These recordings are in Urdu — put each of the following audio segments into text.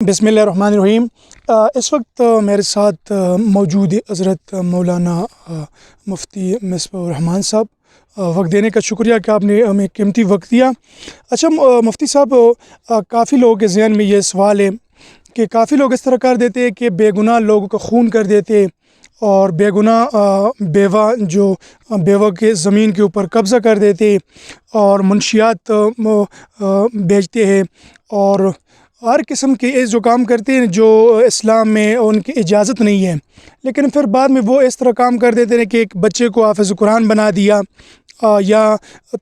بسم اللہ الرحمن الرحیم۔ اس وقت میرے ساتھ موجود حضرت مولانا مفتی مصباح الرحمان صاحب، وقت دینے کا شکریہ کہ آپ نے ہمیں قیمتی وقت دیا۔ اچھا مفتی صاحب، کافی لوگوں کے ذہن میں یہ سوال ہے کہ کافی لوگ اس طرح کر دیتے ہیں کہ بے گناہ لوگوں کا خون کر دیتے اور بے گناہ بیوہ کے زمین کے اوپر قبضہ کر دیتے اور منشیات بیچتے ہیں اور ہر قسم کے جو کام کرتے ہیں جو اسلام میں ان کی اجازت نہیں ہے، لیکن پھر بعد میں وہ اس طرح کام کر دیتے ہیں کہ ایک بچے کو حافظ قرآن بنا دیا، یا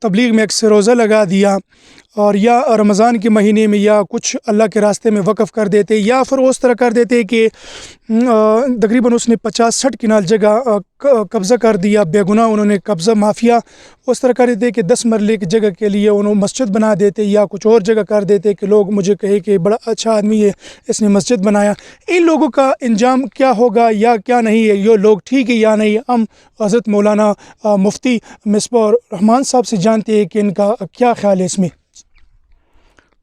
تبلیغ میں ایک سے روزہ لگا دیا، اور یا رمضان کے مہینے میں یا کچھ اللہ کے راستے میں وقف کر دیتے، یا پھر اس طرح کر دیتے کہ تقریباً اس نے 50-60 کنال جگہ قبضہ کر دیا، بے گناہ انہوں نے قبضہ مافیا اس طرح کر دیتے کہ 10 مرلے کی جگہ کے لیے انہوں مسجد بنا دیتے، یا کچھ اور جگہ کر دیتے کہ لوگ مجھے کہے کہ بڑا اچھا آدمی ہے اس نے مسجد بنایا۔ ان لوگوں کا انجام کیا ہوگا یا کیا نہیں ہے، یہ لوگ ٹھیک ہے یا نہیں؟ ہم حضرت مولانا مفتی مصباح الرحمان صاحب سے جانتے ہیں کہ ان کا کیا خیال ہے اس میں۔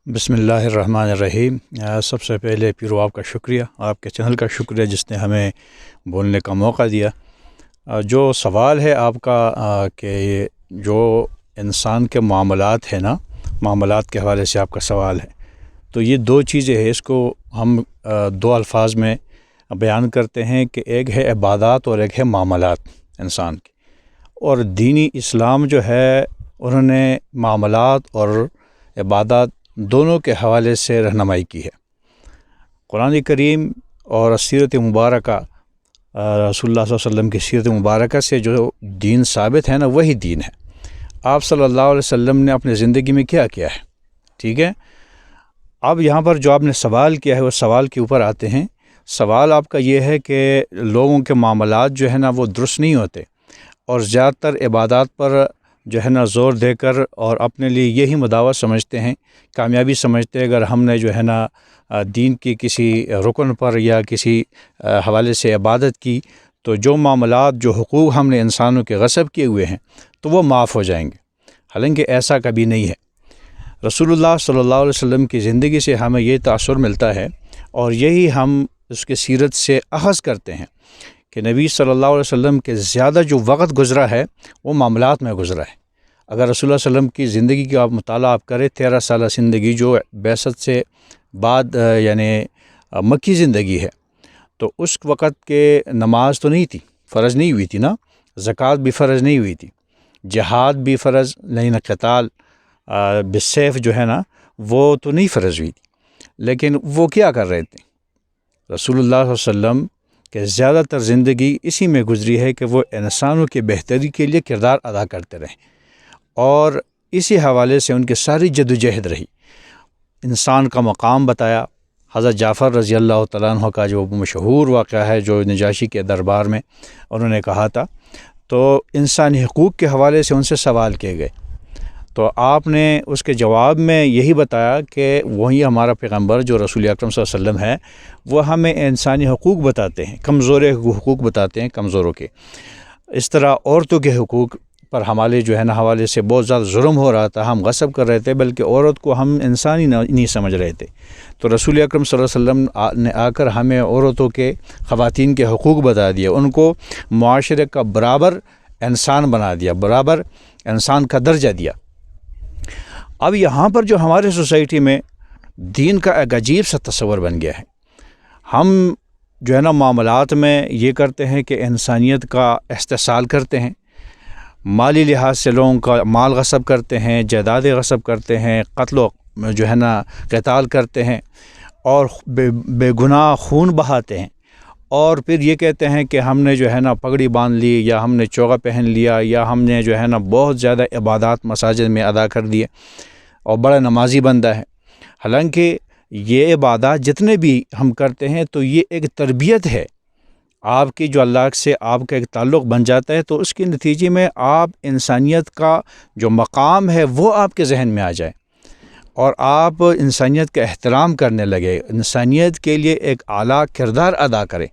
بسم اللہ الرحمن الرحیم۔ سب سے پہلے پیرو آپ کا شکریہ، آپ کے چینل کا شکریہ جس نے ہمیں بولنے کا موقع دیا۔ جو سوال ہے آپ کا کہ جو انسان کے معاملات ہیں نا، معاملات کے حوالے سے آپ کا سوال ہے، تو یہ دو چیزیں ہیں، اس کو ہم دو الفاظ میں بیان کرتے ہیں کہ ایک ہے عبادات اور ایک ہے معاملات انسان کی۔ اور دینی اسلام جو ہے انہوں نے معاملات اور عبادات دونوں کے حوالے سے رہنمائی کی ہے۔ قرآن کریم اور سیرت مبارکہ، رسول اللہ صلی اللہ علیہ وسلم کی سیرت مبارکہ سے جو دین ثابت ہے نا، وہی دین ہے۔ آپ صلی اللہ علیہ وسلم نے اپنی زندگی میں کیا کیا ہے، ٹھیک ہے۔ اب یہاں پر جو آپ نے سوال کیا ہے وہ سوال کے اوپر آتے ہیں۔ سوال آپ کا یہ ہے کہ لوگوں کے معاملات جو ہے نا وہ درست نہیں ہوتے، اور زیادہ تر عبادات پر جو ہے نا زور دے کر اور اپنے لیے یہی مداوع سمجھتے ہیں، کامیابی سمجھتے ہیں۔ اگر ہم نے جو ہے نا دین کی کسی رکن پر یا کسی حوالے سے عبادت کی تو جو معاملات، جو حقوق ہم نے انسانوں کے غصب کیے ہوئے ہیں تو وہ معاف ہو جائیں گے، حالانکہ ایسا کبھی نہیں ہے۔ رسول اللہ صلی اللہ علیہ وسلم کی زندگی سے ہمیں یہ تاثر ملتا ہے، اور یہی ہم اس کے سیرت سے اخذ کرتے ہیں کہ نبی صلی اللہ علیہ وسلم کے زیادہ جو وقت گزرا ہے وہ معاملات میں گزرا ہے۔ اگر رسول اللہ علیہ وسلم کی زندگی کا مطالعہ آپ کریں، 13 سالہ زندگی جو بعثت سے بعد یعنی مکی زندگی ہے، تو اس وقت کے نماز تو نہیں تھی، فرض نہیں ہوئی تھی نا، زکوٰۃ بھی فرض نہیں ہوئی تھی، جہاد بھی فرض نہیں، نہ قتال بالسیف جو ہے نا وہ تو نہیں فرض ہوئی تھی، لیکن وہ کیا کر رہے تھے؟ رسول اللہ صلی اللہ علیہ وسلم کہ زیادہ تر زندگی اسی میں گزری ہے کہ وہ انسانوں کے بہتری کے لیے کردار ادا کرتے رہے، اور اسی حوالے سے ان کی ساری جدوجہد رہی۔ انسان کا مقام بتایا۔ حضرت جعفر رضی اللہ تعالیٰ عنہ کا جو مشہور واقعہ ہے، جو نجاشی کے دربار میں انہوں نے کہا تھا، تو انسانی حقوق کے حوالے سے ان سے سوال کیے گئے، تو آپ نے اس کے جواب میں یہی بتایا کہ وہی ہمارا پیغمبر جو رسول اکرم صلی اللہ علیہ وسلم ہے وہ ہمیں انسانی حقوق بتاتے ہیں، کمزور حقوق بتاتے ہیں، کمزوروں کے۔ اس طرح عورتوں کے حقوق پر ہمارے جو ہے نا حوالے سے بہت زیادہ ظلم ہو رہا تھا، ہم غصب کر رہے تھے، بلکہ عورت کو ہم انسانی نہیں سمجھ رہے تھے، تو رسول اکرم صلی اللہ علیہ وسلم نے آ کر ہمیں عورتوں کے، خواتین کے حقوق بتا دیا، ان کو معاشرے کا برابر انسان بنا دیا، برابر انسان کا درجہ دیا۔ اب یہاں پر جو ہمارے سوسائٹی میں دین کا ایک عجیب سا تصور بن گیا ہے، ہم جو ہے نا معاملات میں یہ کرتے ہیں کہ انسانیت کا استحصال کرتے ہیں، مالی لحاظ سے لوگوں کا مال غصب کرتے ہیں، جائیدادیں غصب کرتے ہیں، قتل و جو ہے نا قتال کرتے ہیں، اور بے گناہ خون بہاتے ہیں، اور پھر یہ کہتے ہیں کہ ہم نے جو ہے نا پگڑی باندھ لی، یا ہم نے چوغا پہن لیا، یا ہم نے جو ہے نا بہت زیادہ عبادات مساجد میں ادا کر دیے اور بڑا نمازی بندہ ہے۔ حالانکہ یہ عبادات جتنے بھی ہم کرتے ہیں تو یہ ایک تربیت ہے آپ کی، جو اللہ سے آپ کا ایک تعلق بن جاتا ہے، تو اس کے نتیجے میں آپ انسانیت کا جو مقام ہے وہ آپ کے ذہن میں آ جائے، اور آپ انسانیت کا احترام کرنے لگے، انسانیت کے لیے ایک اعلیٰ کردار ادا کریں،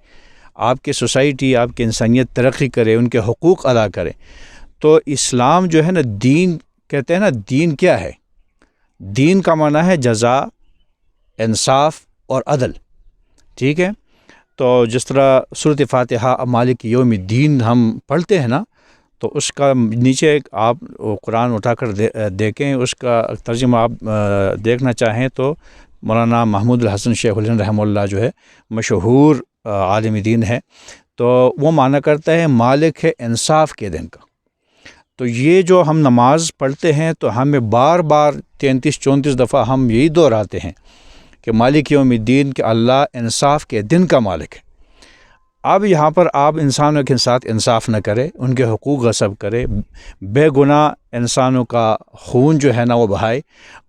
آپ کی سوسائٹی، آپ کی انسانیت ترقی کرے، ان کے حقوق ادا کرے۔ تو اسلام جو ہے نا، دین کہتے ہیں نا، دین کیا ہے؟ دین کا معنی ہے جزا، انصاف اور عدل. ٹھیک ہے. تو جس طرح سورۃ فاتحہ مالک یوم الدین ہم پڑھتے ہیں نا، تو اس کا نیچے آپ قرآن اٹھا کر دیکھیں، اس کا ترجمہ آپ دیکھنا چاہیں تو مولانا محمود الحسن شیخ الہند رحمہ اللہ جو ہے مشہور عالم دین ہے، تو وہ معنی کرتا ہے مالک ہے انصاف کے دن کا. تو یہ جو ہم نماز پڑھتے ہیں تو ہمیں بار بار 33-34 دفعہ ہم یہی دہراتے ہیں کہ مالک یوم الدین کہ اللہ انصاف کے دن کا مالک ہے. اب یہاں پر آپ انسانوں کے ساتھ انصاف نہ کرے، ان کے حقوق غصب کرے، بے گناہ انسانوں کا خون جو ہے نا وہ بہائے،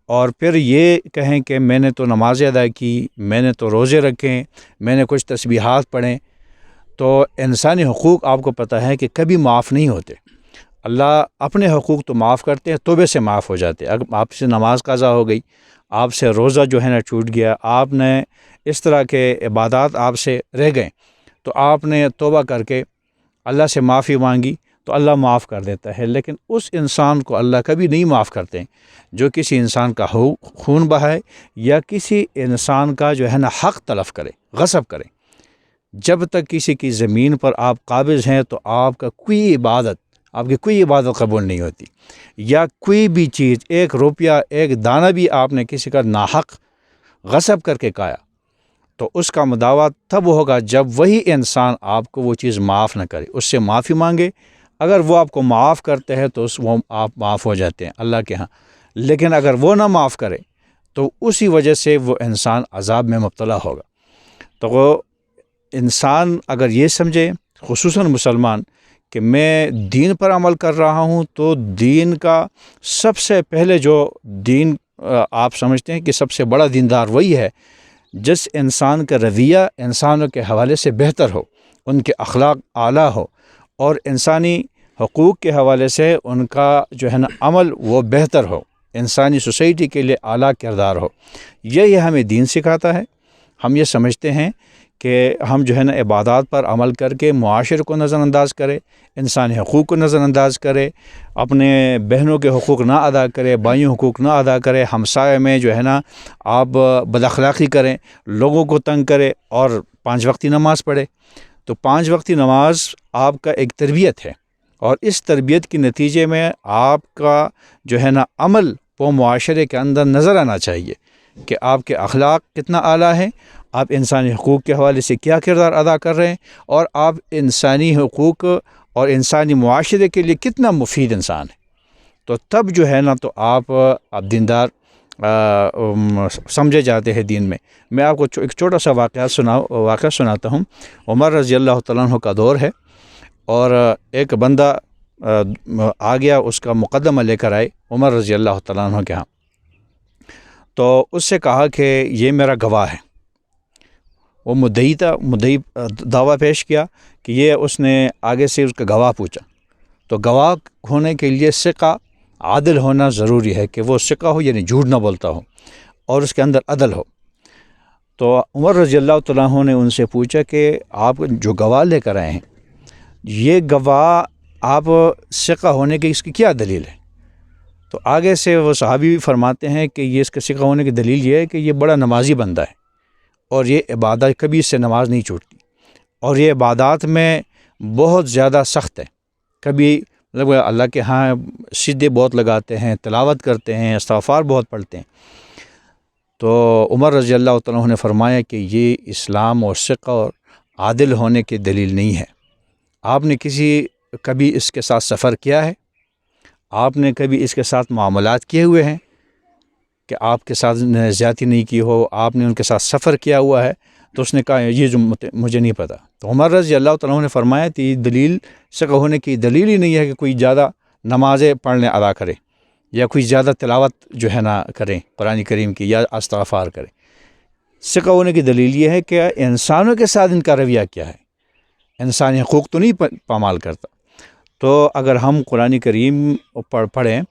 اور پھر یہ کہیں کہ میں نے تو نمازیں ادا کی، میں نے تو روزے رکھیں، میں نے کچھ تسبیحات پڑھیں. تو انسانی حقوق آپ کو پتہ ہے کہ کبھی معاف نہیں ہوتے. اللہ اپنے حقوق تو معاف کرتے ہیں، توبے سے معاف ہو جاتے. اگر آپ سے نماز قضا ہو گئی، آپ سے روزہ جو ہے نا چھوٹ گیا، آپ نے اس طرح کے عبادات آپ سے رہ گئے، تو آپ نے توبہ کر کے اللہ سے معافی مانگی تو اللہ معاف کر دیتا ہے. لیکن اس انسان کو اللہ کبھی نہیں معاف کرتے جو کسی انسان کا خون بہائے یا کسی انسان کا جو ہے نا حق تلف کرے، غصب کرے. جب تک کسی کی زمین پر آپ قابض ہیں تو آپ کی کوئی عبادت قبول نہیں ہوتی، یا کوئی بھی چیز، ایک روپیہ، ایک دانہ بھی آپ نے کسی کا ناحق غصب کر کے کھایا تو اس کا مداوع تب ہوگا جب وہی انسان آپ کو وہ چیز معاف نہ کرے، اس سے معافی مانگے. اگر وہ آپ کو معاف کرتے ہیں تو وہ آپ معاف ہو جاتے ہیں اللہ کے ہاں. لیکن اگر وہ نہ معاف کرے تو اسی وجہ سے وہ انسان عذاب میں مبتلا ہوگا. تو وہ انسان اگر یہ سمجھے، خصوصاً مسلمان، کہ میں دین پر عمل کر رہا ہوں، تو دین کا سب سے پہلے جو دین آپ سمجھتے ہیں کہ سب سے بڑا دیندار وہی ہے جس انسان کا رویہ انسانوں کے حوالے سے بہتر ہو، ان کے اخلاق اعلیٰ ہو، اور انسانی حقوق کے حوالے سے ان کا جو ہے نا عمل وہ بہتر ہو، انسانی سوسائٹی کے لیے اعلیٰ کردار ہو. یہی ہمیں دین سکھاتا ہے. ہم یہ سمجھتے ہیں کہ ہم جو ہے نا عبادات پر عمل کر کے معاشرے کو نظر انداز کرے، انسانی حقوق کو نظر انداز کرے، اپنے بہنوں کے حقوق نہ ادا کرے، بھائیوں حقوق نہ ادا کرے، ہمسائے میں جو ہے نا آپ بد اخلاقی کریں، لوگوں کو تنگ کرے، اور 5 وقتی نماز پڑھے. تو 5 وقتی نماز آپ کا ایک تربیت ہے، اور اس تربیت کے نتیجے میں آپ کا جو ہے نا عمل وہ معاشرے کے اندر نظر آنا چاہیے کہ آپ کے اخلاق کتنا اعلیٰ ہے، آپ انسانی حقوق کے حوالے سے کیا کردار ادا کر رہے ہیں، اور آپ انسانی حقوق اور انسانی معاشرے کے لیے کتنا مفید انسان ہے. تو تب جو ہے نا تو آپ دیندار سمجھے جاتے ہیں دین میں. میں آپ کو ایک چھوٹا سا واقعہ سناتا ہوں. عمر رضی اللہ تعالیٰ عنہ کا دور ہے، اور ایک بندہ آ گیا، اس کا مقدمہ لے کر آئے عمر رضی اللہ تعالیٰ عنہ کے ہاں. تو اس سے کہا کہ یہ میرا گواہ ہے. وہ مدعی دعویٰ پیش کیا کہ یہ، اس نے آگے سے اس کا گواہ پوچھا. تو گواہ ہونے کے لیے ثقہ، عادل ہونا ضروری ہے، کہ وہ ثقہ ہو یعنی جھوٹ نہ بولتا ہو، اور اس کے اندر عدل ہو. تو عمر رضی اللہ تعالیٰ عنہ نے ان سے پوچھا کہ آپ جو گواہ لے کر آئے ہیں، یہ گواہ آپ ثقہ ہونے کی اس کی کیا دلیل ہے؟ تو آگے سے وہ صحابی فرماتے ہیں کہ یہ اس کے ثقہ ہونے کی دلیل یہ ہے کہ یہ بڑا نمازی بندہ ہے، اور یہ عبادت کبھی اس سے نماز نہیں چھوٹتی، اور یہ عبادات میں بہت زیادہ سخت ہے. کبھی مطلب اللہ کے ہاں سجدے بہت لگاتے ہیں، تلاوت کرتے ہیں، استغفار بہت پڑھتے ہیں. تو عمر رضی اللہ تعالیٰ عنہ نے فرمایا کہ یہ اسلام اور ثقہ اور عادل ہونے کی دلیل نہیں ہے. آپ نے کبھی اس کے ساتھ سفر کیا ہے؟ آپ نے کبھی اس کے ساتھ معاملات کیے ہوئے ہیں کہ آپ کے ساتھ زیادتی نہیں کی ہو، آپ نے ان کے ساتھ سفر کیا ہوا ہے؟ تو اس نے کہا یہ جو مجھے نہیں پتہ. تو عمر رضی اللہ تعالیٰ عنہ نے فرمایا کہ یہ دلیل ثقہ ہونے کی دلیل ہی نہیں ہے کہ کوئی زیادہ نمازیں پڑھنے ادا کرے، یا کوئی زیادہ تلاوت جو ہے نا کریں قرآن کریم کی، یا استغفار کرے. ثقہ ہونے کی دلیل یہ ہے کہ انسانوں کے ساتھ ان کا رویہ کیا ہے، انسانی حقوق تو نہیں پامال کرتا. تو اگر ہم قرآن کریم پڑھیں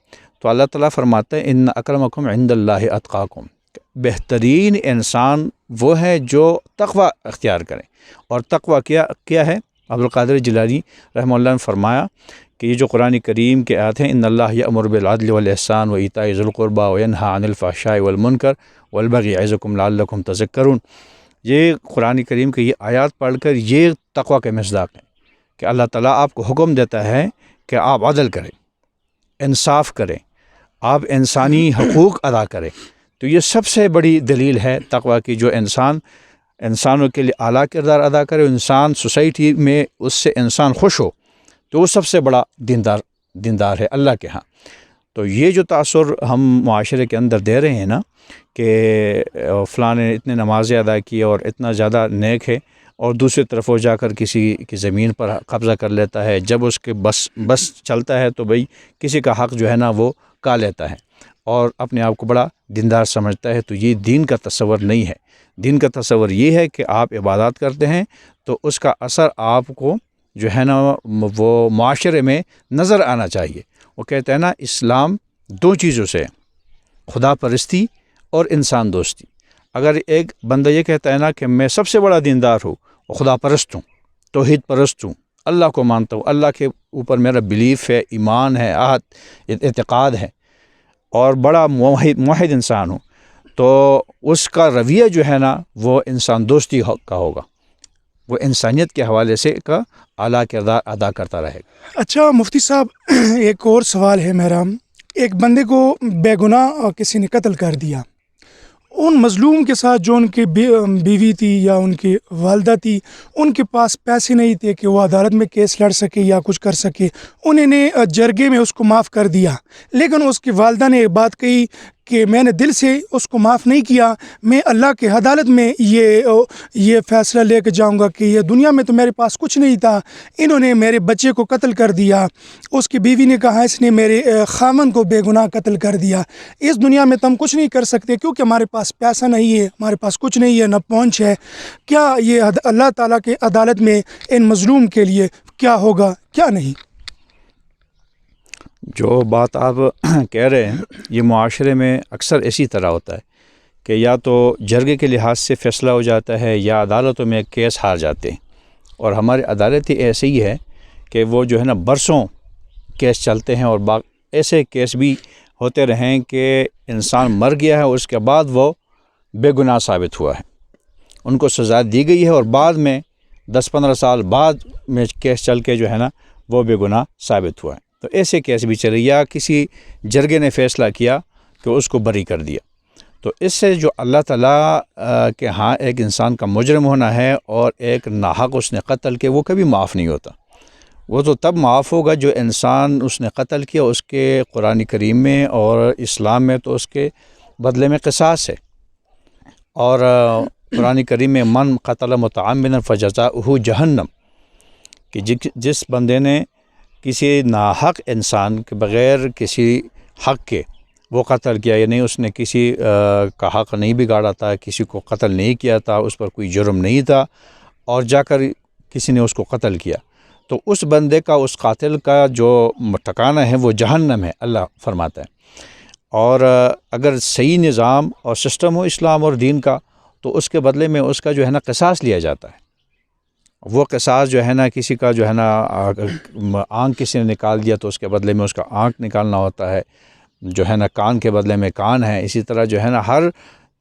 تو اللہ تعالیٰ فرماتا ہے ان اکرمکم عند اللہ اتقاکم، بہترین انسان وہ ہے جو تقوی اختیار کرے. اور تقوی کیا ہے؟ عبدالقادر جیلانی رحمہ اللہ نے فرمایا کہ یہ جو قرآن کریم کے آیات ہیں ان اللہ یأمر بالعدل والاحسان وایتاء ذی القربى وینہی عن الفحشاء والمنکر والبغی یعظکم لعلکم تذکرون، یہ قرآن کریم کے یہ آیات پڑھ کر یہ تقوی کے مصداق ہیں کہ اللہ تعالیٰ آپ کو حکم دیتا ہے کہ آپ عدل کریں، انصاف کریں، آپ انسانی حقوق ادا کریں۔ تو یہ سب سے بڑی دلیل ہے تقوی کی، جو انسانوں کے لیے اعلیٰ کردار ادا کرے، انسان سوسائٹی میں اس سے انسان خوش ہو، تو وہ سب سے بڑا دیندار ہے اللہ کے ہاں۔ تو یہ جو تاثر ہم معاشرے کے اندر دے رہے ہیں نا کہ فلاں نے اتنے نمازیں ادا کی اور اتنا زیادہ نیک ہے، اور دوسری طرف وہ جا کر کسی کی زمین پر قبضہ کر لیتا ہے، جب اس کے بس چلتا ہے تو بھئی کسی کا حق جو ہے نا وہ کھا لیتا ہے اور اپنے آپ کو بڑا دیندار سمجھتا ہے۔ تو یہ دین کا تصور نہیں ہے۔ دین کا تصور یہ ہے کہ آپ عبادات کرتے ہیں تو اس کا اثر آپ کو جو ہے نا وہ معاشرے میں نظر آنا چاہیے۔ وہ کہتے ہیں نا اسلام دو چیزوں سے ہے، خدا پرستی اور انسان دوستی۔ اگر ایک بندہ یہ کہتا ہے نا کہ میں سب سے بڑا دیندار ہوں، خدا پرست ہوں، توحید پرست ہوں، اللہ کو مانتا ہوں، اللہ کے اوپر میرا بلیف ہے، ایمان ہے، عہد اعتقاد ہے، اور بڑا موحد انسان ہوں، تو اس کا رویہ جو ہے نا وہ انسان دوستی کا ہوگا، وہ انسانیت کے حوالے سے کا اعلیٰ کردار ادا کرتا رہے گا۔ اچھا مفتی صاحب، ایک اور سوال ہے میرا، ایک بندے کو بے گناہ کسی نے قتل کر دیا، ان مظلوم کے ساتھ جو ان کی بیوی تھی یا ان کی والدہ تھی، ان کے پاس پیسے نہیں تھے کہ وہ عدالت میں کیس لڑ سکے یا کچھ کر سکے، انہوں نے جرگے میں اس کو معاف کر دیا، لیکن اس کی والدہ نے ایک بات کہی کہ میں نے دل سے اس کو معاف نہیں کیا، میں اللہ کے عدالت میں یہ فیصلہ لے کے جاؤں گا کہ یہ دنیا میں تو میرے پاس کچھ نہیں تھا، انہوں نے میرے بچے کو قتل کر دیا۔ اس کی بیوی نے کہا اس نے میرے خامن کو بے گناہ قتل کر دیا، اس دنیا میں تو ہم کچھ نہیں کر سکتے کیونکہ ہمارے پاس پیسہ نہیں ہے، ہمارے پاس کچھ نہیں ہے، نہ پہنچ ہے۔ کیا یہ اللہ تعالیٰ کے عدالت میں ان مظلوم کے لیے کیا ہوگا کیا نہیں؟ جو بات آپ کہہ رہے ہیں یہ معاشرے میں اکثر اسی طرح ہوتا ہے کہ یا تو جرگے کے لحاظ سے فیصلہ ہو جاتا ہے یا عدالتوں میں کیس ہار جاتے ہیں، اور ہماری عدالت ہی ایسے ہی ہے کہ وہ جو ہے نا برسوں کیس چلتے ہیں، اور ایسے کیس بھی ہوتے رہیں کہ انسان مر گیا ہے اس کے بعد وہ بے گناہ ثابت ہوا ہے، ان کو سزا دی گئی ہے، اور بعد میں 10-15 سال بعد میں کیس چل کے جو ہے نا وہ بے گناہ ثابت ہوا ہے۔ تو ایسے کیس بھی چلے، یا کسی جرگے نے فیصلہ کیا کہ اس کو بری کر دیا۔ تو اس سے جو اللہ تعالیٰ کے ہاں ایک انسان کا مجرم ہونا ہے اور ایک ناحق اس نے قتل کیا، وہ کبھی معاف نہیں ہوتا۔ وہ تو تب معاف ہوگا جو انسان اس نے قتل کیا اس کے قرآن کریم میں اور اسلام میں تو اس کے بدلے میں قصاص ہے، اور قرآن کریم میں من قتل متعمدا فجزاؤہ جہنم، کہ جس بندے نے کسی ناحق انسان کے بغیر کسی حق کے وہ قتل کیا، یعنی اس نے کسی کا حق نہیں بگاڑا تھا، کسی کو قتل نہیں کیا تھا، اس پر کوئی جرم نہیں تھا، اور جا کر کسی نے اس کو قتل کیا، تو اس بندے کا، اس قاتل کا جو ٹھکانہ ہے وہ جہنم ہے، اللہ فرماتا ہے۔ اور اگر صحیح نظام اور سسٹم ہو اسلام اور دین کا تو اس کے بدلے میں اس کا جو ہے نا قصاص لیا جاتا ہے۔ وہ قصاص جو ہے نا کسی کا جو ہے نا آنکھ کسی نے نکال دیا تو اس کے بدلے میں اس کا آنکھ نکالنا ہوتا ہے، جو ہے نا کان کے بدلے میں کان ہے، اسی طرح جو ہے نا ہر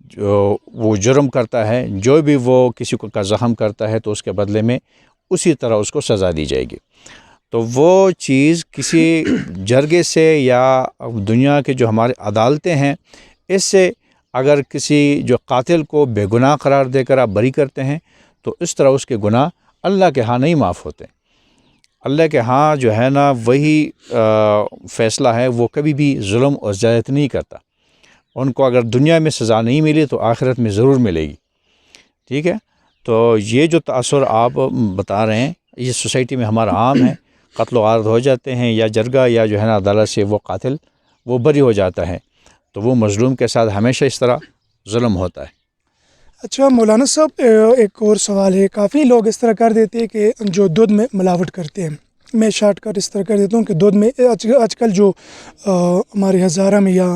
جو وہ جرم کرتا ہے، جو بھی وہ کسی کو کا زخم کرتا ہے تو اس کے بدلے میں اسی طرح اس کو سزا دی جائے گی۔ تو وہ چیز کسی جرگے سے یا دنیا کے جو ہمارے عدالتیں ہیں اس سے اگر کسی جو قاتل کو بے گناہ قرار دے کر آپ بری کرتے ہیں تو اس طرح اس کے گناہ اللہ کے ہاں نہیں معاف ہوتے۔ اللہ کے ہاں جو ہے نا وہی فیصلہ ہے، وہ کبھی بھی ظلم اور زیادتی نہیں کرتا۔ ان کو اگر دنیا میں سزا نہیں ملی تو آخرت میں ضرور ملے گی، ٹھیک ہے؟ تو یہ جو تاثر آپ بتا رہے ہیں یہ سوسائٹی میں ہمارا عام ہے، قتل و غارت ہو جاتے ہیں یا جرگہ یا جو ہے نا عدالت سے وہ قاتل وہ بری ہو جاتا ہے، تو وہ مظلوم کے ساتھ ہمیشہ اس طرح ظلم ہوتا ہے۔ اچھا مولانا صاحب، ایک اور سوال ہے، کافی لوگ اس طرح کر دیتے ہیں کہ جو دودھ میں ملاوٹ کرتے ہیں، میں شارٹ کٹ اس طرح کر دیتا ہوں کہ دودھ میں آج کل جو ہمارے ہزارہ میں یا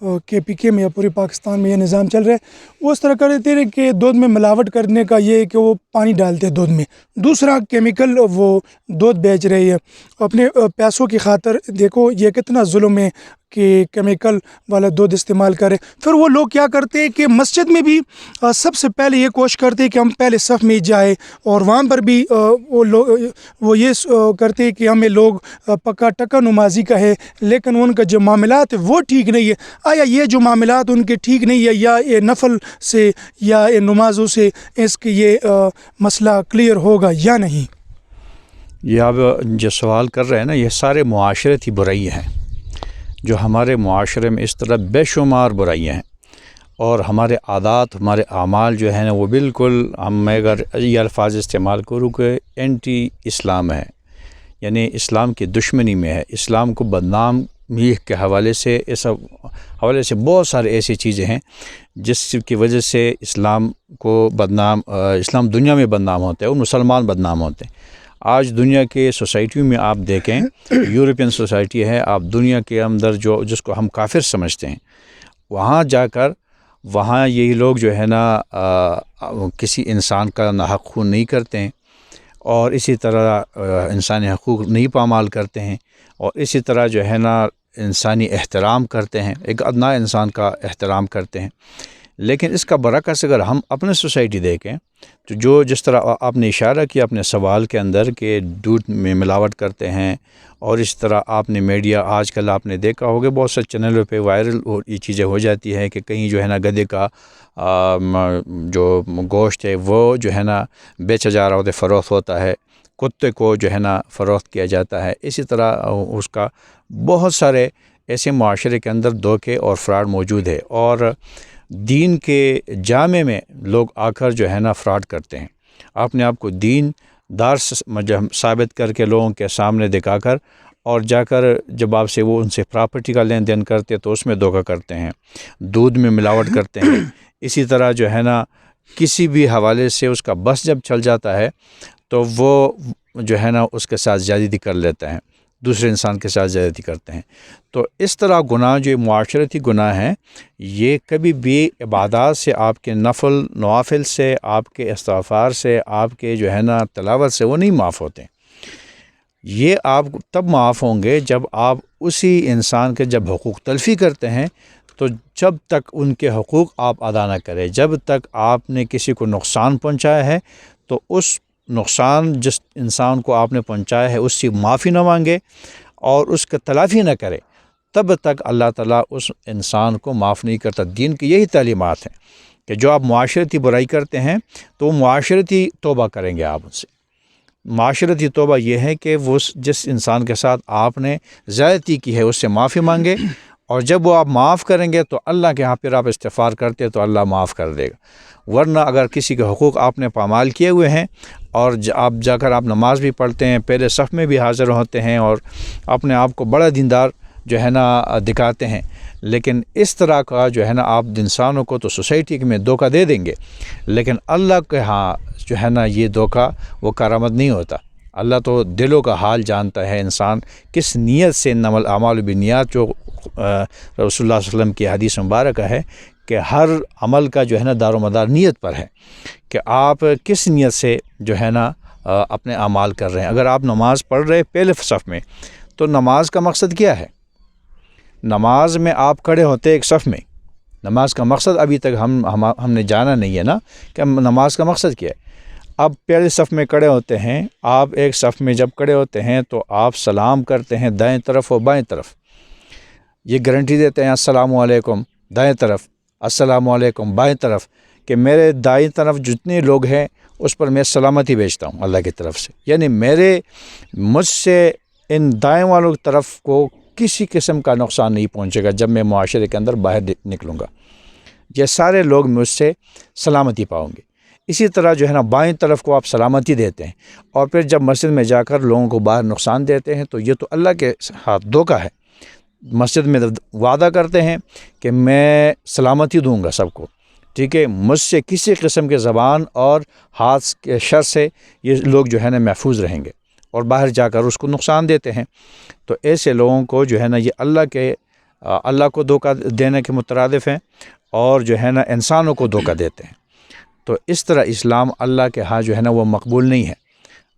KPK میں یا پورے پاکستان میں یہ نظام چل رہا ہے، وہ اس طرح کر دیتے ہیں کہ دودھ میں ملاوٹ کرنے کا یہ ہے کہ وہ پانی ڈالتے ہیں دودھ میں، دوسرا کیمیکل وہ دودھ بیچ رہی ہے اپنے پیسوں کی خاطر۔ دیکھو یہ کتنا ظلم ہے کہ کیمیکل والا دودھ استعمال کرے۔ پھر وہ لوگ کیا کرتے ہیں کہ مسجد میں بھی سب سے پہلے یہ کوشش کرتے ہیں کہ ہم پہلے صف میں جائیں، اور وہاں پر بھی وہ یہ کرتے ہیں کہ ہمیں لوگ پکا ٹکا نمازی کہے، لیکن ان کا جو معاملات ہے وہ ٹھیک نہیں ہے۔ آیا یہ جو معاملات ان کے ٹھیک نہیں ہے، یا یہ نفل سے یا یہ نمازوں سے اس کی یہ مسئلہ کلیئر ہوگا یا نہیں؟ یہ آپ جو سوال کر رہے ہیں نا، یہ سارے معاشرتی برائیاں ہیں جو ہمارے معاشرے میں اس طرح بے شمار برائیاں ہیں، اور ہمارے عادات، ہمارے اعمال جو ہیں نا وہ بالکل، میں اگر یہ الفاظ استعمال کروں کہ اینٹی اسلام ہے، یعنی اسلام کی دشمنی میں ہے، اسلام کو بدنامی کے حوالے سے، اس حوالے سے بہت سارے ایسی چیزیں ہیں جس کی وجہ سے اسلام کو اسلام دنیا میں بدنام ہوتا ہے اور مسلمان بدنام ہوتے ہیں۔ آج دنیا کے سوسائٹیوں میں آپ دیکھیں، یورپین سوسائٹی ہے، آپ دنیا کے اندر جس کو ہم کافر سمجھتے ہیں، وہاں جا کر وہاں یہی لوگ جو ہے نا کسی انسان کا ناحق خون نہیں کرتے ہیں، اور اسی طرح انسانی حقوق نہیں پامال کرتے ہیں، اور اسی طرح جو ہے نا انسانی احترام کرتے ہیں، ایک ادنا انسان کا احترام کرتے ہیں۔ لیکن اس کا برعکس اگر ہم اپنے سوسائٹی دیکھیں تو جس طرح آپ نے اشارہ کیا اپنے سوال کے اندر کہ دودھ میں ملاوٹ کرتے ہیں، اور اس طرح آپ نے میڈیا آج کل آپ نے دیکھا ہوگا بہت سے چینلوں پہ وائرل یہ چیزیں ہو جاتی ہے کہ کہیں جو ہے نا گدھے کا جو گوشت ہے وہ جو ہے نا بیچا جا رہا ہوتا ہے، فروخت ہوتا ہے، کتے کو جو ہے نا فروخت کیا جاتا ہے۔ اسی طرح اس کا بہت سارے ایسے معاشرے کے اندر دھوکے اور فراڈ موجود ہے، اور دین کے جامع میں لوگ آ کر جو ہے نا فراڈ کرتے ہیں، اپنے آپ کو دین دار ثابت کر کے لوگوں کے سامنے دکھا کر، اور جا کر جب آپ سے وہ ان سے پراپرٹی کا لین دین کرتے تو اس میں دھوکہ کرتے ہیں، دودھ میں ملاوٹ کرتے ہیں۔ اسی طرح جو ہے نا کسی بھی حوالے سے اس کا بس جب چل جاتا ہے تو وہ جو ہے نا اس کے ساتھ زیادتی کر لیتا ہے، دوسرے انسان کے ساتھ زیادتی کرتے ہیں۔ تو اس طرح گناہ جو معاشرتی گناہ ہیں، یہ کبھی بھی عبادات سے، آپ کے نوافل سے، آپ کے استغفار سے، آپ کے جو ہے نا تلاوت سے وہ نہیں معاف ہوتے۔ یہ آپ تب معاف ہوں گے جب آپ اسی انسان کے جب حقوق تلفی کرتے ہیں، تو جب تک ان کے حقوق آپ ادا نہ کریں، جب تک آپ نے کسی کو نقصان پہنچایا ہے تو اس نقصان جس انسان کو آپ نے پہنچایا ہے اس سے معافی نہ مانگے اور اس کا تلافی نہ کرے، تب تک اللہ تعالیٰ اس انسان کو معاف نہیں کرتا۔ دین کی یہی تعلیمات ہیں کہ جو آپ معاشرتی برائی کرتے ہیں تو وہ معاشرتی توبہ کریں گے آپ ان سے۔ معاشرتی توبہ یہ ہے کہ وہ جس انسان کے ساتھ آپ نے زیادتی کی ہے اس سے معافی مانگے، اور جب وہ آپ معاف کریں گے تو اللہ کے ہاں پھر آپ استغفار کرتے تو اللہ معاف کر دے گا۔ ورنہ اگر کسی کے حقوق آپ نے پامال کیے ہوئے ہیں، اور آپ جا کر آپ نماز بھی پڑھتے ہیں، پہلے صف میں بھی حاضر ہوتے ہیں، اور اپنے آپ کو بڑا دیندار جو ہے نا دکھاتے ہیں، لیکن اس طرح کا جو ہے نا آپ انسانوں کو تو سوسائٹی میں دھوکہ دے دیں گے، لیکن اللہ کے ہاں جو ہے نا یہ دھوکہ وہ کارآمد نہیں ہوتا۔ اللہ تو دلوں کا حال جانتا ہے، انسان کس نیت سے، انما الاعمال بالنیات، جو رسول اللہ صلی اللہ علیہ وسلم کی حدیث مبارکہ ہے کہ ہر عمل کا جو ہے نا دار و مدار نیت پر ہے، کہ آپ کس نیت سے جو ہے نا اپنے اعمال کر رہے ہیں۔ اگر آپ نماز پڑھ رہے پہلے صف میں، تو نماز کا مقصد کیا ہے؟ نماز میں آپ کھڑے ہوتے ایک صف میں، نماز کا مقصد ابھی تک ہم نے جانا نہیں ہے نا کہ نماز کا مقصد کیا ہے۔ اب پہلے صف میں کھڑے ہوتے ہیں، آپ ایک صف میں جب کھڑے ہوتے ہیں تو آپ سلام کرتے ہیں دائیں طرف اور بائیں طرف، یہ گارنٹی دیتے ہیں السلام علیکم دائیں طرف، السلام علیکم بائیں طرف، کہ میرے دائیں طرف جتنے لوگ ہیں اس پر میں سلامتی بھیجتا ہوں اللہ کی طرف سے، یعنی مجھ سے ان دائیں والوں کی طرف کو کسی قسم کا نقصان نہیں پہنچے گا جب میں معاشرے کے اندر باہر نکلوں گا، یہ سارے لوگ مجھ سے سلامتی پاؤں گے۔ اسی طرح جو ہے نا بائیں طرف کو آپ سلامتی دیتے ہیں، اور پھر جب مسجد میں جا کر لوگوں کو باہر نقصان دیتے ہیں تو یہ تو اللہ کے ہاتھ دھوکہ ہے۔ مسجد میں وعدہ کرتے ہیں کہ میں سلامتی دوں گا سب کو، ٹھیک ہے، مجھ سے کسی قسم کے زبان اور ہاتھ کے شر سے یہ لوگ جو ہے نا محفوظ رہیں گے، اور باہر جا کر اس کو نقصان دیتے ہیں۔ تو ایسے لوگوں کو جو ہے نا یہ اللہ کے اللہ کو دھوکہ دینے کے مترادف ہیں اور جو ہے نا انسانوں کو دھوکہ دیتے ہیں. تو اس طرح اسلام اللہ کے ہاں جو ہے نا وہ مقبول نہیں ہے.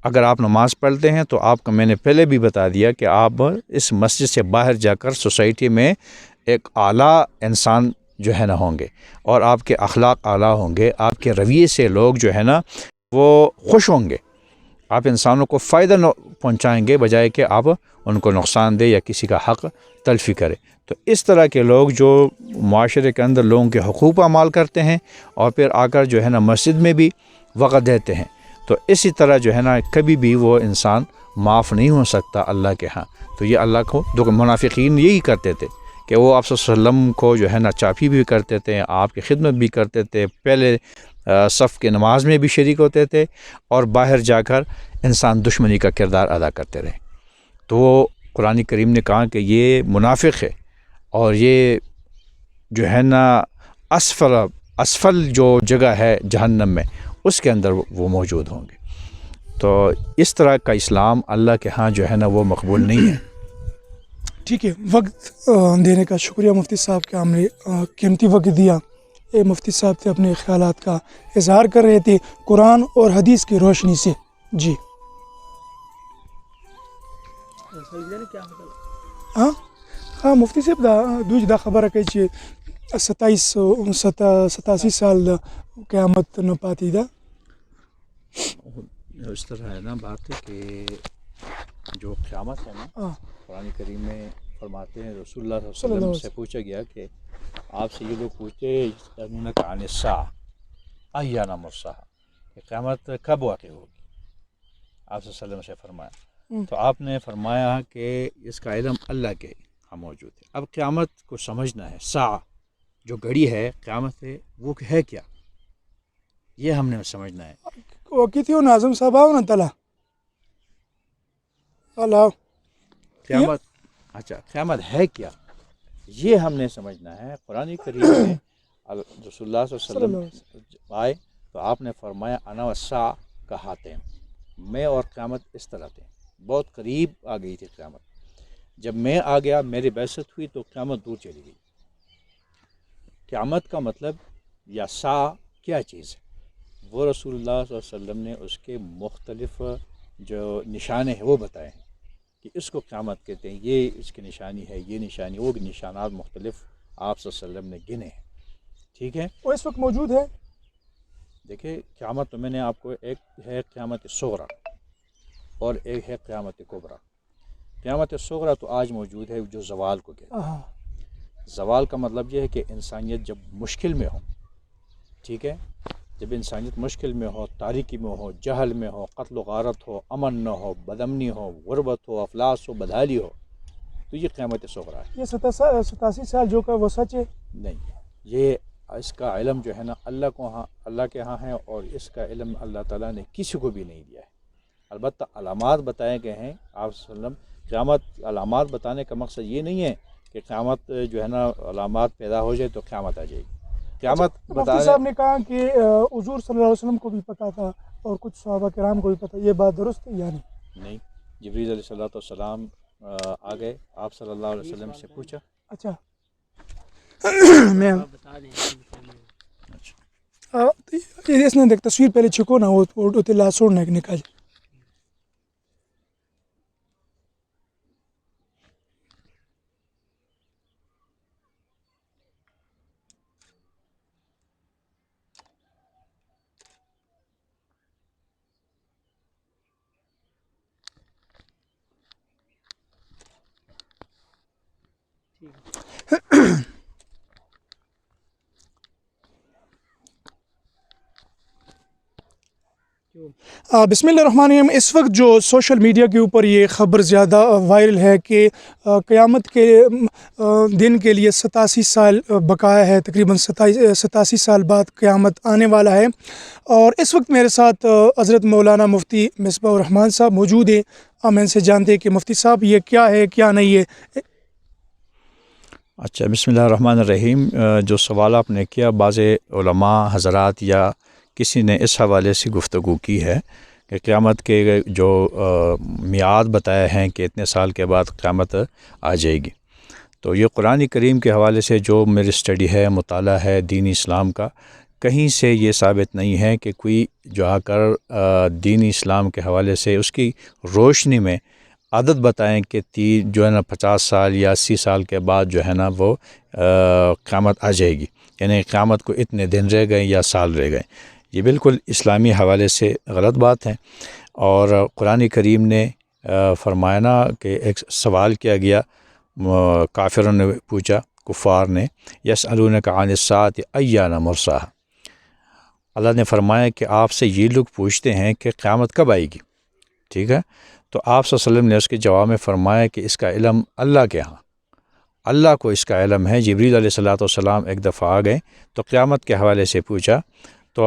اگر آپ نماز پڑھتے ہیں تو آپ کو میں نے پہلے بھی بتا دیا کہ آپ اس مسجد سے باہر جا کر سوسائٹی میں ایک اعلیٰ انسان جو ہے نا ہوں گے اور آپ کے اخلاق اعلیٰ ہوں گے. آپ کے رویے سے لوگ جو ہے نا وہ خوش ہوں گے. آپ انسانوں کو فائدہ پہنچائیں گے بجائے کہ آپ ان کو نقصان دے یا کسی کا حق تلفی کرے. تو اس طرح کے لوگ جو معاشرے کے اندر لوگوں کے حقوق پامال کرتے ہیں اور پھر آ کر جو ہے نا مسجد میں بھی وقت دیتے ہیں، تو اسی طرح جو ہے نا کبھی بھی وہ انسان معاف نہیں ہو سکتا اللہ کے ہاں. تو یہ اللہ کو منافقین یہی کرتے تھے کہ وہ آپ صلی اللہ علیہ وسلم کو جو ہے نا چاپی بھی کرتے تھے، آپ کی خدمت بھی کرتے تھے، پہلے صف کے نماز میں بھی شریک ہوتے تھے اور باہر جا کر انسان دشمنی کا کردار ادا کرتے رہے. تو وہ قرآن کریم نے کہا کہ یہ منافق ہے اور یہ جو ہے نا اسفل جو جگہ ہے جہنم میں اس کے اندر وہ موجود ہوں گے. تو اس طرح کا اسلام اللہ کے ہاں جو ہے نا وہ مقبول نہیں ہے. ٹھیک ہے، وقت دینے کا شکریہ مفتی صاحب کہ ہم نے قیمتی وقت دیا. مفتی صاحب تھے اپنے خیالات کا اظہار کر رہے تھے قرآن اور حدیث کی روشنی سے. جی ہاں مفتی صاحب دا خبر ہے کہ 87 سال قیامت نہ پاتی دا. اس طرح ہے نا بات ہے کہ جو قیامت ہے نا قرآن کریم میں فرماتے ہیں رسول اللہ صلی اللہ علیہ وسلم سے پوچھا گیا کہ آپ سے یہ لوگ پوچھتے عن الساعة ایان مرساها کہ قیامت کب واقع ہوگی. آپ صلی اللہ علیہ وسلم سے فرمایا تو آپ نے فرمایا کہ اس کا علم اللہ کے ہاں موجود ہے. اب قیامت کو سمجھنا ہے، ساعہ جو گھڑی ہے قیامت ہے وہ ہے کیا، یہ ہم نے سمجھنا ہے. وقتی ناظم صاحب آؤ نا تلا اللہ قیامت اچھا قیامت ہے کیا یہ ہم نے سمجھنا ہے. قرآن کریم میں رسول اللہ صلی اللہ علیہ وسلم آئے تو آپ نے فرمایا انا والساعہ کہاتے ہیں، میں اور قیامت اس طرح تھے، بہت قریب آ گئی تھی قیامت. جب میں آ گیا میری بعثت ہوئی تو قیامت دور چلی گئی. قیامت کا مطلب یا ساعہ کیا چیز ہے وہ رسول اللہ صلی اللہ علیہ وسلم نے اس کے مختلف جو نشانے ہیں وہ بتائے ہیں کہ اس کو قیامت کہتے ہیں، یہ اس کی نشانی ہے، یہ نشانی، وہ نشانات مختلف آپ صلی اللہ علیہ وسلم نے گنے ہیں. ٹھیک ہے، وہ اس وقت موجود ہے. دیکھیں قیامت تو میں نے آپ کو ایک ہے قیامت صغریٰ اور ایک ہے قیامت کبریٰ. قیامت صغریٰ تو آج موجود ہے جو زوال کو کہتے ہیں. زوال کا مطلب یہ ہے کہ انسانیت جب مشکل میں ہو، ٹھیک ہے، جب انسانیت مشکل میں ہو، تاریکی میں ہو، جہل میں ہو، قتل و غارت ہو، امن نہ ہو، بدامنی ہو، غربت ہو، افلاس ہو، بدحالی ہو، تو یہ قیامت صغریٰ ہے. یہ 87 سال جو کا وہ سچ ہے نہیں، یہ اس کا علم جو ہے نا اللہ کے ہاں ہے اور اس کا علم اللہ تعالیٰ نے کسی کو بھی نہیں دیا ہے. البتہ علامات بتائے گئے ہیں آپ صلی اللہ علیہ وسلم. قیامت علامات بتانے کا مقصد یہ نہیں ہے کہ قیامت جو ہے نا علامات پیدا ہو جائے تو قیامت آ جائے گی. قیامت مفتی صاحب نے کہا کہ حضور صلی اللہ علیہ وسلم کو بھی پتہ تھا اور کچھ صحابہ کرام کو بھی پتہ، یہ بات درست ہے یا نہیں؟ جبریل علیہ السلام آ گئے، آپ صلی اللہ علیہ وسلم سے پوچھا. اچھا میں اس نے دیکھ تصویر پہلے چھکو نا وہ تلا چھوڑنے نکال. بسم اللہ الرحمن الرحیم. اس وقت جو سوشل میڈیا کے اوپر یہ خبر زیادہ وائرل ہے کہ قیامت کے دن کے لیے 87 سال بقایا ہے، تقریباً 87 سال بعد قیامت آنے والا ہے. اور اس وقت میرے ساتھ حضرت مولانا مفتی مصباح الرحمان صاحب موجود ہیں. ہم ان سے جانتے ہیں کہ مفتی صاحب یہ کیا ہے کیا نہیں ہے. اچھا، بسم اللہ الرحمن الرحیم. جو سوال آپ نے کیا، بعض علماء حضرات یا کسی نے اس حوالے سے گفتگو کی ہے کہ قیامت کے جو میعاد بتائے ہیں کہ اتنے سال کے بعد قیامت آ جائے گی. تو یہ قرآن کریم کے حوالے سے جو میری اسٹڈی ہے، مطالعہ ہے دین اسلام کا، کہیں سے یہ ثابت نہیں ہے کہ کوئی جو آ کر دین اسلام کے حوالے سے اس کی روشنی میں عادت بتائیں کہ جو ہے نا 50 سال یا 80 سال کے بعد جو ہے نا وہ قیامت آ جائے گی، یعنی قیامت کو اتنے دن رہ گئے یا سال رہ گئے۔ یہ بالکل اسلامی حوالے سے غلط بات ہے۔ اور قرآن کریم نے فرمایا نا کہ ایک سوال کیا گیا، کافروں نے پوچھا، کفار نے، یسألونک عن الساعۃ ایان مرساہا، اللہ نے فرمایا کہ آپ سے یہ لوگ پوچھتے ہیں کہ قیامت کب آئے گی، ٹھیک ہے؟ تو آپ صلی اللہ علیہ وسلم نے اس کے جواب میں فرمایا کہ اس کا علم اللہ کے ہاں، اللہ کو اس کا علم ہے۔ جبریل علیہ السلام ایک دفعہ آ گئے تو قیامت کے حوالے سے پوچھا، تو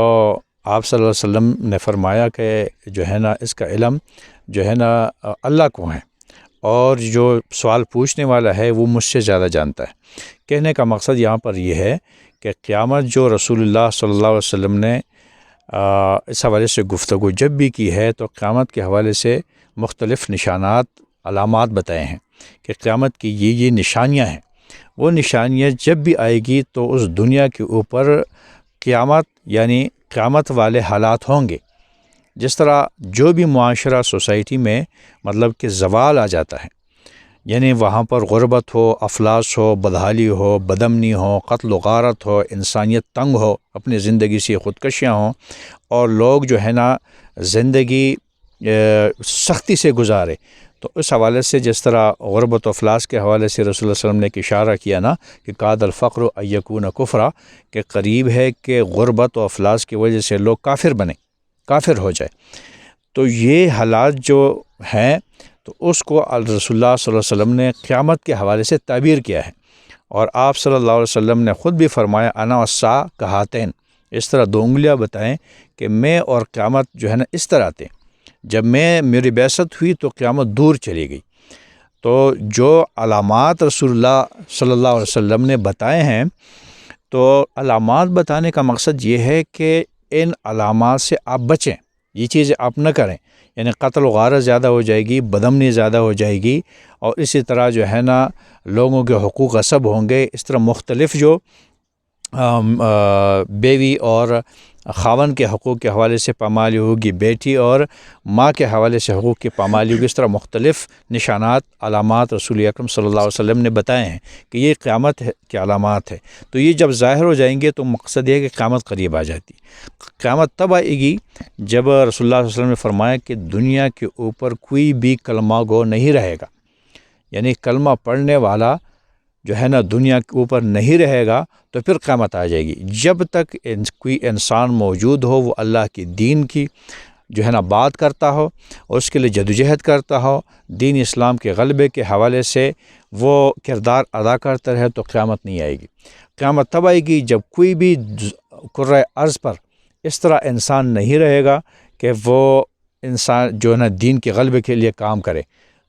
آپ صلی اللہ علیہ وسلم نے فرمایا کہ جو ہے نا اس کا علم جو ہے نا اللہ کو ہے، اور جو سوال پوچھنے والا ہے وہ مجھ سے زیادہ جانتا ہے۔ کہنے کا مقصد یہاں پر یہ ہے کہ قیامت جو رسول اللہ صلی اللہ علیہ وسلم نے اس حوالے سے گفتگو جب بھی کی ہے تو قیامت کے حوالے سے مختلف نشانات، علامات بتائے ہیں کہ قیامت کی یہ نشانیاں ہیں۔ وہ نشانیاں جب بھی آئے گی تو اس دنیا کے اوپر قیامت یعنی قیامت والے حالات ہوں گے۔ جس طرح جو بھی معاشرہ، سوسائٹی میں مطلب کہ زوال آ جاتا ہے، یعنی وہاں پر غربت ہو، افلاس ہو، بدحالی ہو، بدامنی ہو، قتل و غارت ہو، انسانیت تنگ ہو، اپنی زندگی سے خودکشیاں ہوں، اور لوگ جو ہے نا زندگی سختی سے گزارے، تو اس حوالے سے جس طرح غربت و افلاس کے حوالے سے رسول اللہ صلی اللہ علیہ وسلم نے ایک اشارہ کیا نا کہ کاد الفقر ان یکون کفرا، کہ قریب ہے کہ غربت و افلاس کی وجہ سے لوگ کافر ہو جائے۔ تو یہ حالات جو ہیں تو اس کو رسول اللہ صلی اللہ علیہ وسلم نے قیامت کے حوالے سے تعبیر کیا ہے، اور آپ صلی اللہ علیہ وسلم نے خود بھی فرمایا انا والساعہ کہاتین، اس طرح دو انگلیاں بتائیں کہ میں اور قیامت جو ہے نا اس طرح تھے، جب میری بعثت ہوئی تو قیامت دور چلی گئی۔ تو جو علامات رسول اللہ صلی اللہ علیہ وسلم نے بتائے ہیں، تو علامات بتانے کا مقصد یہ ہے کہ ان علامات سے آپ بچیں، یہ چیزیں آپ نہ کریں، یعنی قتل و غارت زیادہ ہو جائے گی، بدامنی زیادہ ہو جائے گی، اور اسی طرح جو ہے نا لوگوں کے حقوق غصب ہوں گے، اس طرح مختلف جو بیوی اور خاوند کے حقوق کے حوالے سے پامالی ہوگی، بیٹی اور ماں کے حوالے سے حقوق کی پامالی ہوگی، اس طرح مختلف نشانات، علامات رسول اکرم صلی اللہ علیہ وسلم نے بتائے ہیں کہ یہ قیامت کی علامات ہے۔ تو یہ جب ظاہر ہو جائیں گے تو مقصد یہ ہے کہ قیامت قریب آ جاتی۔ قیامت تب آئے گی جب رسول اللہ صلی اللہ علیہ وسلم نے فرمایا کہ دنیا کے اوپر کوئی بھی کلمہ گو نہیں رہے گا، یعنی کلمہ پڑھنے والا جو ہے نا دنیا کے اوپر نہیں رہے گا، تو پھر قیامت آ جائے گی۔ جب تک کوئی انسان موجود ہو، وہ اللہ کی دین کی جو ہے نا بات کرتا ہو، اور اس کے لیے جدوجہد کرتا ہو، دین اسلام کے غلبے کے حوالے سے وہ کردار ادا کرتا رہے، تو قیامت نہیں آئے گی۔ قیامت تب آئے گی جب کوئی بھی کرۂ ارض پر اس طرح انسان نہیں رہے گا کہ وہ انسان جو ہے نا دین کے غلبے کے لیے کام کرے،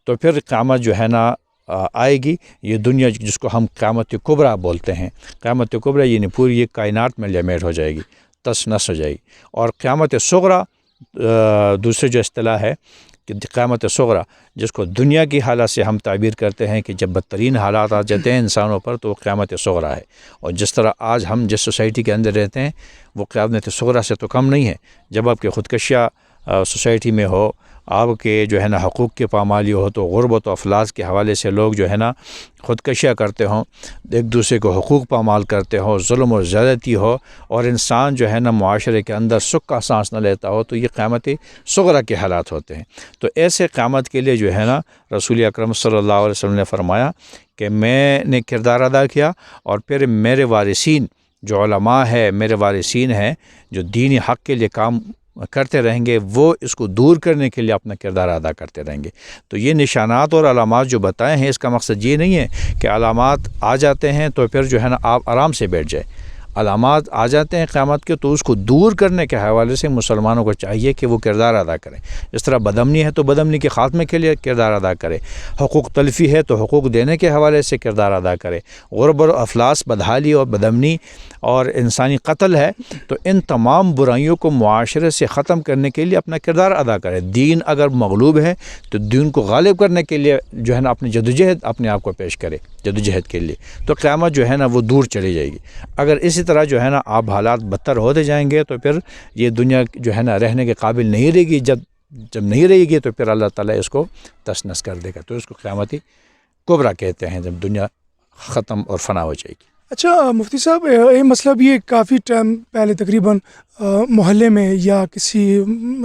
تو پھر قیامت جو ہے نا آئے گی۔ یہ دنیا جس کو ہم قیامت کبریٰ بولتے ہیں، قیامت کبریٰ یعنی پوری یہ کائنات میں لمیٹ ہو جائے گی، تس نس ہو جائے گی۔ اور قیامت صغریٰ دوسری جو اصطلاح ہے کہ قیامت صغریٰ، جس کو دنیا کی حالت سے ہم تعبیر کرتے ہیں کہ جب بدترین حالات آ جاتے ہیں انسانوں پر، تو وہ قیامت صغریٰ ہے۔ اور جس طرح آج ہم جس سوسائٹی کے اندر رہتے ہیں وہ قیامت صغریٰ سے تو کم نہیں ہے۔ جب آپ کی خودکشیاں سوسائٹی میں ہو، آپ کے جو ہے نا حقوق کی پامالی ہو، تو غربت و افلاس کے حوالے سے لوگ جو ہے نا خودکشیاں کرتے ہوں، ایک دوسرے کو حقوق پامال کرتے ہوں، ظلم و زیادتی ہو، اور انسان جو ہے نا معاشرے کے اندر سکھ کا سانس نہ لیتا ہو، تو یہ قیامت صغریٰ کے حالات ہوتے ہیں۔ تو ایسے قیامت کے لیے جو ہے نا رسول اکرم صلی اللہ علیہ وسلم نے فرمایا کہ میں نے کردار ادا کیا، اور پھر میرے وارثین جو علماء ہے، میرے وارثین ہیں جو دینی حق کے لیے کام کرتے رہیں گے، وہ اس کو دور کرنے کے لیے اپنا کردار ادا کرتے رہیں گے۔ تو یہ نشانات اور علامات جو بتائے ہیں، اس کا مقصد یہ نہیں ہے کہ علامات آ جاتے ہیں تو پھر جو ہے نا آپ آرام سے بیٹھ جائیں۔ علامات آ جاتے ہیں قیامت کے، تو اس کو دور کرنے کے حوالے سے مسلمانوں کو چاہیے کہ وہ کردار ادا کریں. اس طرح بدامنی ہے تو بدامنی کے خاتمے کے لیے کردار ادا کرے، حقوق تلفی ہے تو حقوق دینے کے حوالے سے کردار ادا کرے، غرب و افلاس، بدحالی اور بدامنی اور انسانی قتل ہے تو ان تمام برائیوں کو معاشرے سے ختم کرنے کے لیے اپنا کردار ادا کرے. دین اگر مغلوب ہے تو دین کو غالب کرنے کے لیے جو ہے نا اپنی جدوجہد اپنے آپ کو پیش کرے جدوجہد کے لیے، تو قیامت جو ہے نا وہ دور چلی جائے گی. اگر اسی طرح جو ہے نا آپ حالات بدتر ہوتے جائیں گے تو پھر یہ دنیا جو ہے نا رہنے کے قابل نہیں رہے گی. جب نہیں رہے گی تو پھر اللہ تعالیٰ اس کو تس نس کر دے گا. تو اس کو قیامتی کبریٰ کہتے ہیں، جب دنیا ختم اور فنا ہو جائے گی. اچھا مفتی صاحب، یہ مسئلہ بھی یہ کافی ٹائم پہلے تقریباً محلے میں یا کسی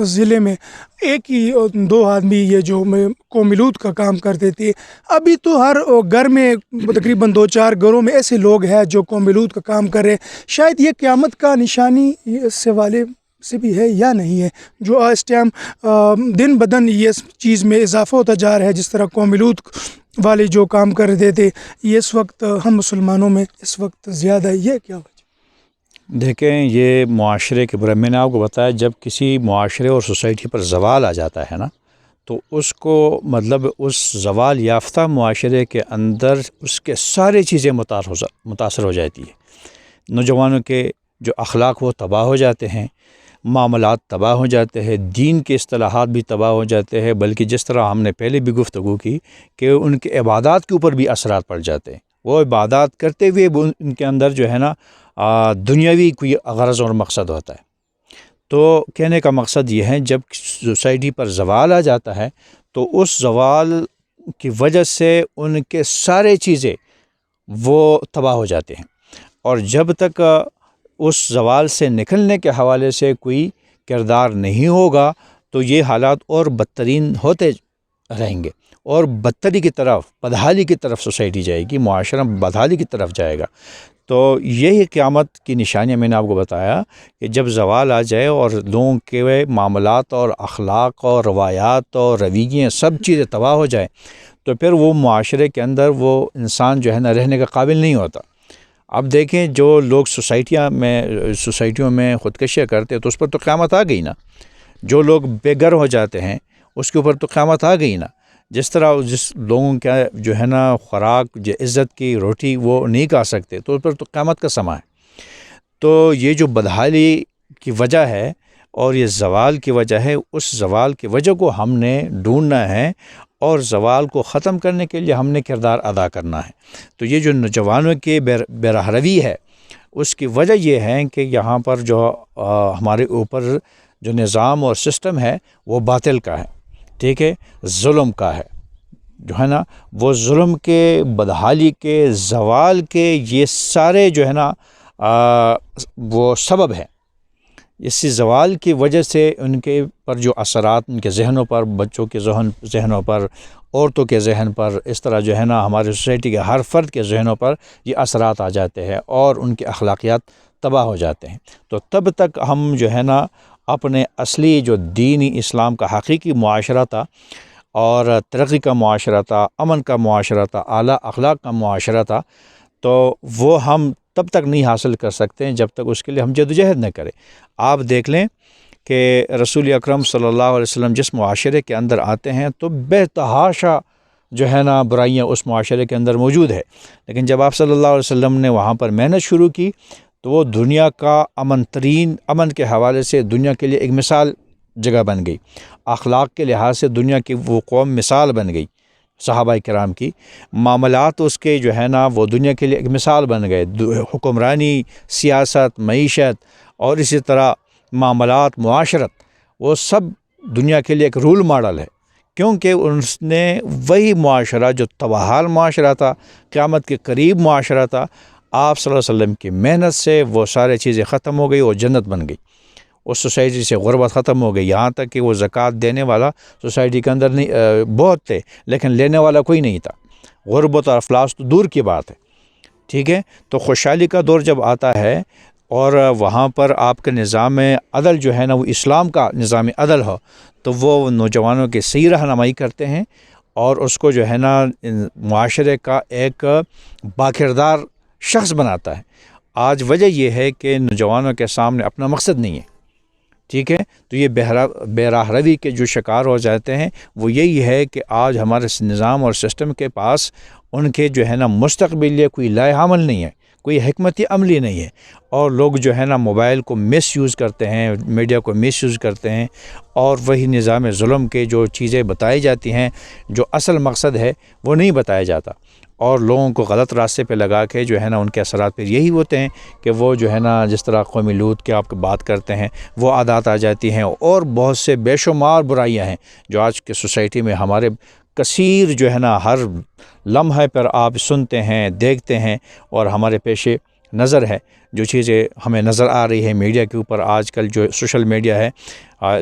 ضلع میں ایک ہی دو آدمی یہ جو قومی لوٹ کا کام کرتے تھے. ابھی تو ہر گھر میں تقریباً 2-4 گھروں میں ایسے لوگ ہیں جو قومی لوٹ کا کام کر رہے ہیں. شاید یہ قیامت کا نشانی اس حوالے سے بھی ہے یا نہیں ہے، جو اس ٹائم دن بدن یہ چیز میں اضافہ ہوتا جا رہا ہے، جس طرح قومی لوٹ والے جو کام کر رہے تھے یہ اس وقت ہم مسلمانوں میں اس وقت زیادہ ہے. یہ کیا وجہ؟ دیکھیں، یہ معاشرے کے برے، میں نے آپ کو بتایا جب کسی معاشرے اور سوسائٹی پر زوال آ جاتا ہے نا، تو اس کو مطلب اس زوال یافتہ معاشرے کے اندر اس کے ساری چیزیں متاثر ہو جاتی ہے. نوجوانوں کے جو اخلاق وہ تباہ ہو جاتے ہیں، معاملات تباہ ہو جاتے ہیں، دین کے اصطلاحات بھی تباہ ہو جاتے ہیں، بلکہ جس طرح ہم نے پہلے بھی گفتگو کی کہ ان کے عبادات کے اوپر بھی اثرات پڑ جاتے ہیں. وہ عبادات کرتے ہوئے ان کے اندر جو ہے نا دنیاوی کوئی غرض اور مقصد ہوتا ہے. تو کہنے کا مقصد یہ ہے، جب سوسائٹی پر زوال آ جاتا ہے تو اس زوال کی وجہ سے ان کے سارے چیزیں وہ تباہ ہو جاتے ہیں. اور جب تک اس زوال سے نکلنے کے حوالے سے کوئی کردار نہیں ہوگا تو یہ حالات اور بدترین ہوتے رہیں گے، اور بدتری کی طرف، بدحالی کی طرف سوسائٹی جائے گی، معاشرہ بدحالی کی طرف جائے گا. تو یہی قیامت کی نشانیاں میں نے آپ کو بتایا کہ جب زوال آ جائے اور لوگوں کے معاملات اور اخلاق اور روایات اور رویے سب چیزیں تباہ ہو جائیں تو پھر وہ معاشرے کے اندر وہ انسان جو ہے نا رہنے کا قابل نہیں ہوتا. اب دیکھیں، جو لوگ سوسائٹیوں میں خودکشیاں کرتے تو اس پر تو قیامت آ گئی نا. جو لوگ بے گھر ہو جاتے ہیں اس کے اوپر تو قیامت آ گئی نا. جس طرح جس لوگوں کا جو ہے نا خوراک، جو عزت کی روٹی وہ نہیں کھا سکتے تو اس پر تو قیامت کا سما ہے. تو یہ جو بدحالی کی وجہ ہے اور یہ زوال کی وجہ ہے، اس زوال کی وجہ کو ہم نے ڈھونڈنا ہے اور زوال کو ختم کرنے کے لیے ہم نے کردار ادا کرنا ہے. تو یہ جو نوجوانوں کی بے رہروی ہے اس کی وجہ یہ ہے کہ یہاں پر جو ہمارے اوپر جو نظام اور سسٹم ہے وہ باطل کا ہے، ٹھیک ہے، ظلم کا ہے، جو ہے نا وہ ظلم کے، بدحالی کے، زوال کے، یہ سارے جو ہے نا وہ سبب ہے. اسی زوال کی وجہ سے ان کے پر جو اثرات، ان کے ذہنوں پر، بچوں کے ذہنوں پر، عورتوں کے ذہن پر، اس طرح جو ہے نا ہماری سوسائٹی کے ہر فرد کے ذہنوں پر یہ اثرات آ جاتے ہیں اور ان کے اخلاقیات تباہ ہو جاتے ہیں. تو تب تک ہم جو ہے نا اپنے اصلی جو دینی اسلام کا حقیقی معاشرہ تھا اور ترقی کا معاشرہ تھا، امن کا معاشرہ تھا، اعلیٰ اخلاق کا معاشرہ تھا، تو وہ ہم تب تک نہیں حاصل کر سکتے ہیں جب تک اس کے لیے ہم جدوجہد نہ کریں. آپ دیکھ لیں کہ رسول اکرم صلی اللہ علیہ وسلم جس معاشرے کے اندر آتے ہیں تو بے تحاشا جو ہے نا برائیاں اس معاشرے کے اندر موجود ہے، لیکن جب آپ صلی اللہ علیہ وسلم نے وہاں پر محنت شروع کی تو وہ دنیا کا امن کے حوالے سے دنیا کے لیے ایک مثال جگہ بن گئی. اخلاق کے لحاظ سے دنیا کی وہ قوم مثال بن گئی. صحابہ کرام کی معاملات اس کے جو ہے نا وہ دنیا کے لیے ایک مثال بن گئے. حکمرانی، سیاست، معیشت اور اسی طرح معاملات، معاشرت، وہ سب دنیا کے لیے ایک رول ماڈل ہے، کیونکہ اس نے وہی معاشرہ جو تباہال معاشرہ تھا، قیامت کے قریب معاشرہ تھا، آپ صلی اللہ علیہ وسلم کی محنت سے وہ سارے چیزیں ختم ہو گئی اور جنت بن گئی. اس سوسائٹی سے غربت ختم ہو گئی، یہاں تک کہ وہ زکوٰۃ دینے والا سوسائٹی کے اندر نہیں بہت تھے لیکن لینے والا کوئی نہیں تھا. غربت اور افلاس تو دور کی بات ہے، ٹھیک ہے. تو خوشحالی کا دور جب آتا ہے اور وہاں پر آپ کا نظام عدل جو ہے نا وہ اسلام کا نظام عدل ہو تو وہ نوجوانوں کی صحیح رہنمائی کرتے ہیں اور اس کو جو ہے نا معاشرے کا ایک باکردار شخص بناتا ہے آج وجہ یہ ہے کہ نوجوانوں کے سامنے اپنا مقصد نہیں ہے، ٹھیک ہے، تو یہ بے راہ روی کے جو شکار ہو جاتے ہیں وہ یہی ہے کہ آج ہمارے نظام اور سسٹم کے پاس ان کے جو ہے نا مستقبل یا کوئی لائحہ عمل نہیں ہے، کوئی حکمت عملی نہیں ہے، اور لوگ جو ہے نا موبائل کو مس یوز کرتے ہیں، میڈیا کو مس یوز کرتے ہیں، اور وہی نظام ظلم کے جو چیزیں بتائی جاتی ہیں، جو اصل مقصد ہے وہ نہیں بتایا جاتا، اور لوگوں کو غلط راستے پہ لگا کے جو ہے نا ان کے اثرات پھر یہی ہوتے ہیں کہ وہ جو ہے نا جس طرح قومی لوط کی آپ بات کرتے ہیں وہ عادات آ جاتی ہیں، اور بہت سے بے شمار برائیاں ہیں جو آج کے سوسائٹی میں ہمارے کثیر جو ہے نا ہر لمحے پر آپ سنتے ہیں، دیکھتے ہیں، اور ہمارے پیش نظر ہے جو چیزیں ہمیں نظر آ رہی ہے میڈیا کے اوپر۔ آج کل جو سوشل میڈیا ہے اور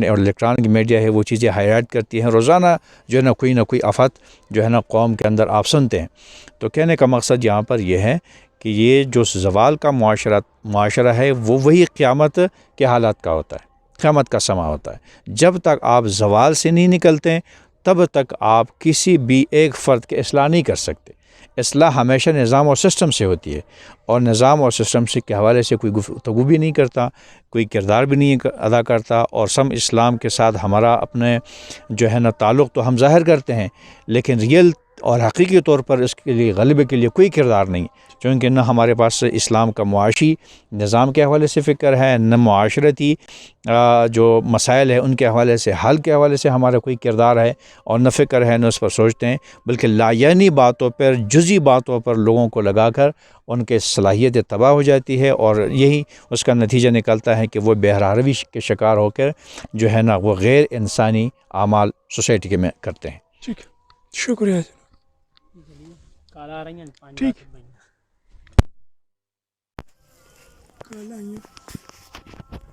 الیکٹرانک میڈیا ہے وہ چیزیں ہائی لائٹ کرتی ہیں، روزانہ جو ہے نا کوئی آفت جو ہے نا قوم کے اندر آپ سنتے ہیں۔ تو کہنے کا مقصد یہاں پر یہ ہے کہ یہ جو زوال کا معاشرہ ہے وہ وہی قیامت کے حالات کا ہوتا ہے، قیامت کا سما ہوتا ہے۔ جب تک آپ زوال سے نہیں نکلتے تب تک آپ کسی بھی ایک فرد کے اصلاح نہیں کر سکتے۔ اصلاح ہمیشہ نظام اور سسٹم سے ہوتی ہے، اور نظام اور سسٹم سے کے حوالے سے کوئی گفتگو بھی نہیں کرتا، کوئی کردار بھی نہیں ادا کرتا، اور اسلام کے ساتھ ہمارا اپنے جو ہے نا تعلق تو ہم ظاہر کرتے ہیں، لیکن ریئل اور حقیقی طور پر اس کے لیے غلبے کے لیے کوئی کردار نہیں، چونکہ نہ ہمارے پاس اسلام کا معاشی نظام کے حوالے سے فکر ہے، نہ معاشرتی جو مسائل ہیں ان کے حوالے سے حل کے حوالے سے ہمارا کوئی کردار ہے، اور نہ فکر ہے، نہ اس پر سوچتے ہیں، بلکہ لایعنی باتوں پر، جزی باتوں پر لوگوں کو لگا کر ان کے صلاحیتیں تباہ ہو جاتی ہے، اور یہی اس کا نتیجہ نکلتا ہے کہ وہ بے راہ روی کے شکار ہو کر جو ہے نا وہ غیر انسانی اعمال سوسائٹی کے میں کرتے ہیں۔ ٹھیک ہے، شکریہ ٹھیک